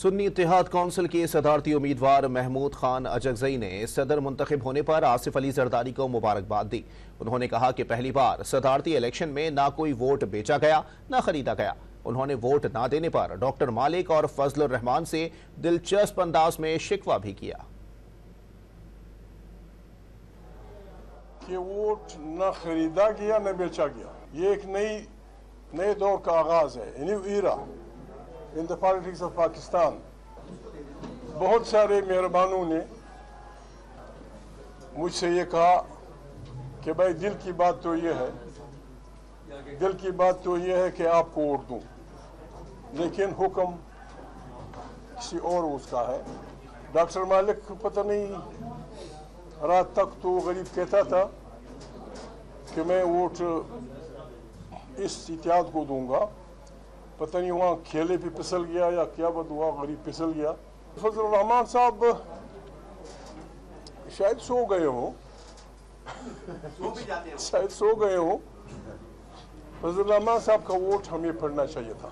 سنی اتحاد کونسل کے صدارتی امیدوار محمود خان اجگزئی نے صدر منتخب ہونے پر آصف علی زرداری کو مبارکباد دی۔ انہوں نے کہا کہ پہلی بار صدارتی الیکشن میں نہ کوئی ووٹ بیچا گیا نہ خریدا گیا۔ انہوں نے ووٹ نہ دینے پر ڈاکٹر مالک اور فضل الرحمان سے دلچسپ انداز میں شکوہ بھی کیا۔ کہ ووٹ نہ خریدا گیا نہ بیچا گیا، یہ ایک نئے دور کا آغاز ہے، new era in the politics of Pakistan. بہت سارے مہربانوں نے مجھ سے یہ کہا کہ بھائی دل کی بات تو یہ ہے کہ آپ کو ووٹ دوں، لیکن حکم کسی اور اس کا ہے۔ ڈاکٹر مالک پتہ نہیں رات تک تو غریب کہتا تھا کہ میں ووٹ اس اتحاد کو دوں گا، پتہ نہیں وہاں کھیلے بھی پھسل گیا یا کیا بد ہوا، غریب پھسل گیا۔ فضل الرحمان صاحب شاید سو گئے ہوں، فضل الرحمان صاحب کا ووٹ ہمیں پڑھنا چاہیے تھا۔